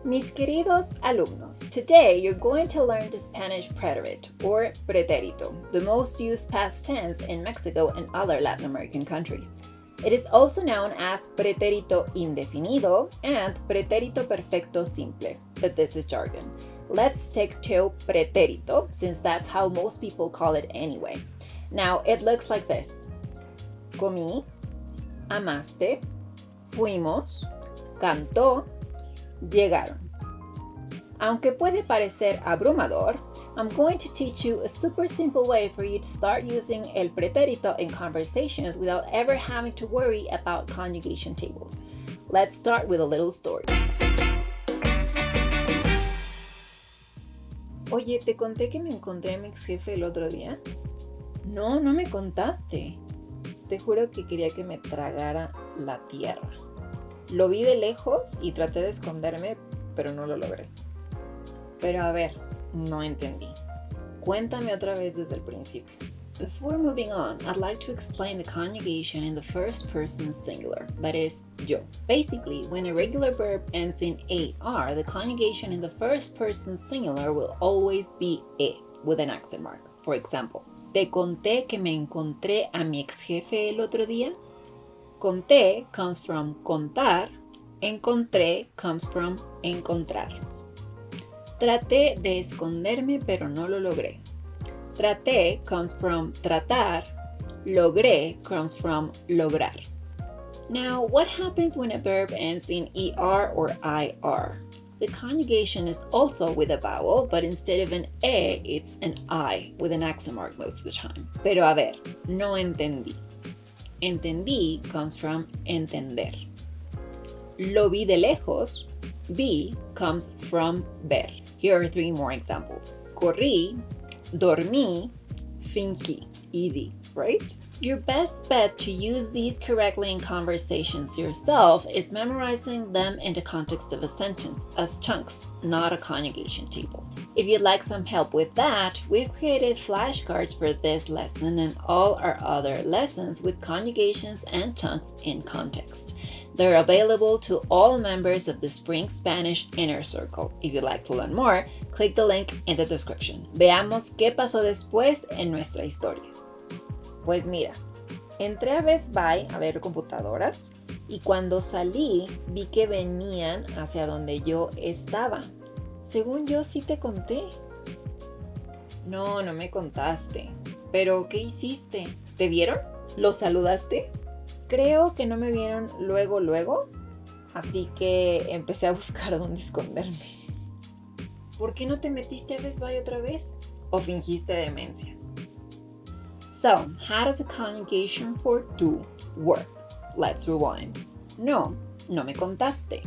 Mis queridos alumnos, today you're going to learn the Spanish preterite, or pretérito, the most used past tense in Mexico and other Latin American countries. It is also known as pretérito indefinido and pretérito perfecto simple, but this is jargon. Let's stick to pretérito, since that's how most people call it anyway. Now, it looks like this. Comí, amaste, fuimos, cantó, llegaron. Aunque puede parecer abrumador, I'm going to teach you a super simple way for you to start using el pretérito in conversations without ever having to worry about conjugation tables. Let's start with a little story. Oye, ¿te conté que me encontré a mi ex jefe el otro día? No, no me contaste. Te juro que quería que me tragara la tierra. Lo vi de lejos y traté de esconderme, pero no lo logré. Pero a ver, no entendí. Cuéntame otra vez desde el principio. Before moving on, I'd like to explain the conjugation in the first person singular, that is, yo. Basically, when a regular verb ends in AR, the conjugation in the first person singular will always be E, with an accent mark. For example, ¿te conté que me encontré a mi ex jefe el otro día? Conté comes from contar, encontré comes from encontrar. Traté de esconderme pero no lo logré. Traté comes from tratar, logré comes from lograr. Now, what happens when a verb ends in ER or IR? The conjugation is also with a vowel, but instead of an E, it's an I, with an accent mark most of the time. Pero a ver, no entendí. Entendí comes from entender. Lo vi de lejos, vi comes from ver. Here are 3 more examples. Corrí, dormí, fingí. Easy, right? Your best bet to use these correctly in conversations yourself is memorizing them in the context of a sentence as chunks, not a conjugation table. If you'd like some help with that, we've created flashcards for this lesson and all our other lessons with conjugations and chunks in context. They're available to all members of the Spring Spanish Inner Circle. If you'd like to learn more, click the link in the description. Veamos qué pasó después en nuestra historia. Pues mira, entré a Best Buy a ver computadoras y cuando salí vi que venían hacia donde yo estaba. Según yo sí te conté. No, no me contaste. ¿Pero qué hiciste? ¿Te vieron? ¿Los saludaste? Creo que no me vieron luego, así que empecé a buscar dónde esconderme. ¿Por qué no te metiste a Best Buy otra vez? ¿O fingiste demencia? So, how does a conjugation for do work? Let's rewind. No, no me contaste.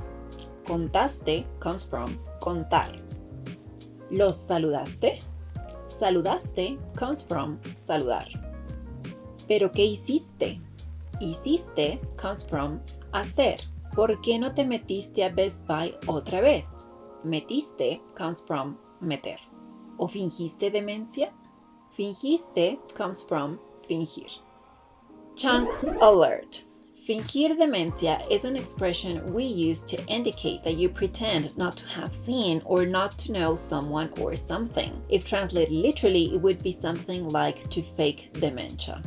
Contaste comes from contar. ¿Los saludaste? Saludaste comes from saludar. ¿Pero qué hiciste? Hiciste comes from hacer. ¿Por qué no te metiste a Best Buy otra vez? Metiste comes from meter. ¿O fingiste demencia? Fingiste comes from fingir. Chunk alert. Fingir demencia is an expression we use to indicate that you pretend not to have seen or not to know someone or something. If translated literally, it would be something like to fake dementia.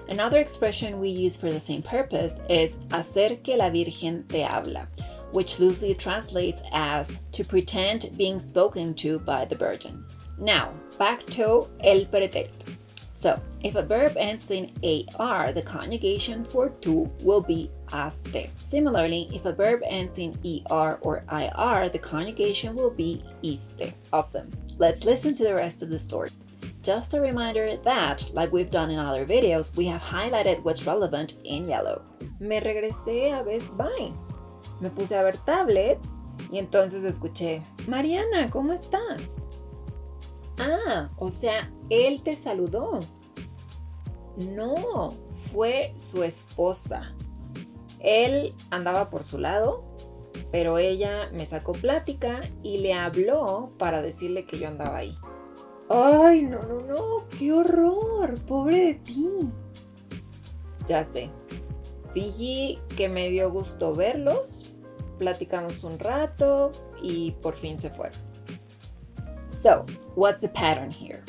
Another expression we use for the same purpose is hacer que la Virgen te habla, which loosely translates as to pretend being spoken to by the Virgin. Now, back to el pretérito. So, if a verb ends in AR, the conjugation for to will be haste. Similarly, if a verb ends in ER or IR, the conjugation will be iste. Awesome. Let's listen to the rest of the story. Just a reminder that, like we've done in other videos, we have highlighted what's relevant in yellow. Me regresé a Best Buy. Me puse a ver tablets y entonces escuché, Mariana, ¿cómo estás? Ah, o sea, él te saludó. No, fue su esposa. Él andaba por su lado, pero ella me sacó plática y le habló para decirle que yo andaba ahí. ¡Ay, no! ¡Qué horror! ¡Pobre de ti! Ya sé. Fingí que me dio gusto verlos, platicamos un rato y por fin se fueron. So, what's the pattern here?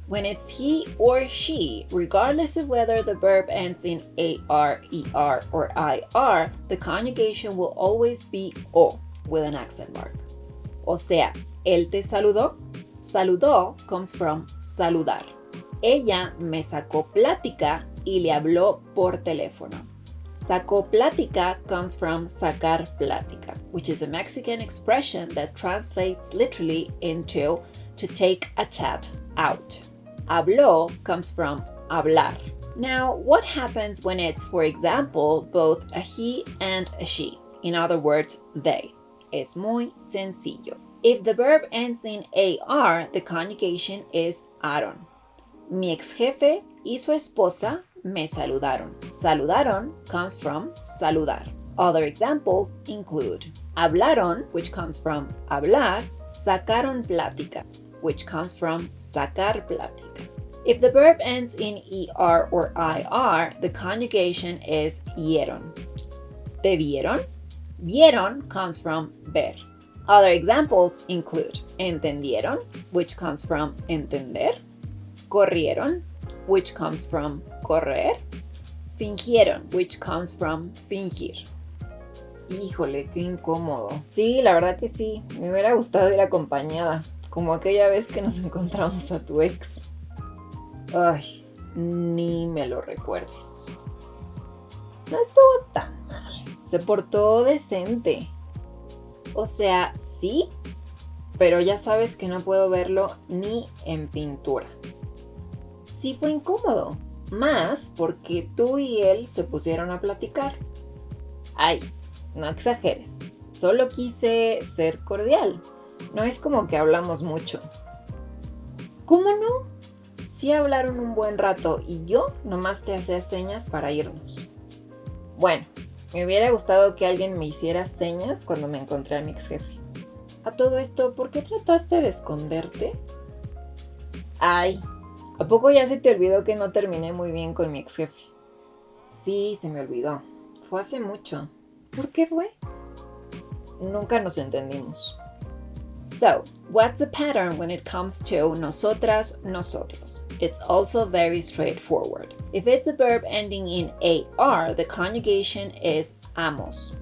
When it's he or she, regardless of whether the verb ends in AR, ER, or IR, the conjugation will always be O with an accent mark. O sea, él te saludó. Saludó comes from saludar. Ella me sacó plática y le habló por teléfono. Sacó plática comes from sacar plática, which is a Mexican expression that translates literally into to take a chat out. Habló comes from hablar. Now, what happens when it's, for example, both a he and a she? In other words, they. Es muy sencillo. If the verb ends in AR, the conjugation is aron. Mi ex jefe y su esposa me saludaron. Saludaron comes from saludar. Other examples include hablaron, which comes from hablar, sacaron plática, which comes from sacar plática. If the verb ends in ER or IR, the conjugation is vieron. ¿Te vieron? Vieron comes from ver. Other examples include entendieron, which comes from entender, corrieron, which comes from correr, fingieron, which comes from fingir. Híjole, qué incómodo. Sí, la verdad que sí. Me hubiera gustado ir acompañada, como aquella vez que nos encontramos a tu ex. Ay, ni me lo recuerdes. No estuvo tan mal. Se portó decente. O sea, sí, pero ya sabes que no puedo verlo ni en pintura. Sí fue incómodo, más porque tú y él se pusieron a platicar. Ay, no exageres, solo quise ser cordial. No es como que hablamos mucho. ¿Cómo no? Sí hablaron un buen rato y yo nomás te hacía señas para irnos. Bueno, me hubiera gustado que alguien me hiciera señas cuando me encontré a mi ex jefe. A todo esto, ¿por qué trataste de esconderte? Ay, ¿a poco ya se te olvidó que no terminé muy bien con mi ex jefe? Sí, se me olvidó. Fue hace mucho. ¿Por qué fue? Nunca nos entendimos. So, what's the pattern when it comes to nosotras, nosotros? It's also very straightforward. If it's a verb ending in AR, the conjugation is amos.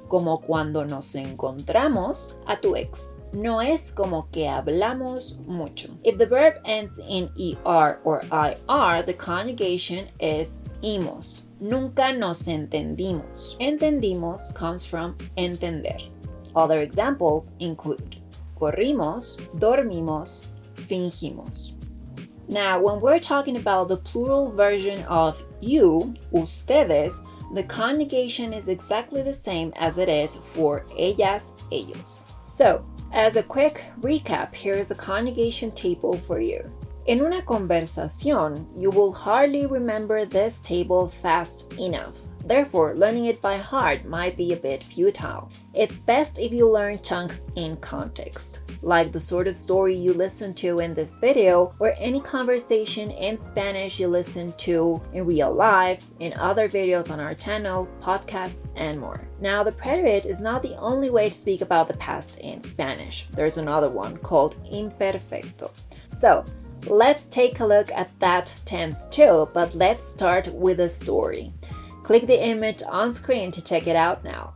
Como cuando nos encontramos a tu ex. No es como que hablamos mucho. If the verb ends in ER or IR, the conjugation is imos. Nunca nos entendimos. Entendimos comes from entender. Other examples include corrimos, dormimos, fingimos. Now, when we're talking about the plural version of you, ustedes, the conjugation is exactly the same as it is for ellas, ellos. So, as a quick recap, here is a conjugation table for you. En una conversación, you will hardly remember this table fast enough. Therefore, learning it by heart might be a bit futile. It's best if you learn chunks in context, like the sort of story you listen to in this video, or any conversation in Spanish you listen to in real life, in other videos on our channel, podcasts, and more. Now, the preterite is not the only way to speak about the past in Spanish. There's another one called imperfecto. So, let's take a look at that tense too, but let's start with a story. Click the image on screen to check it out now.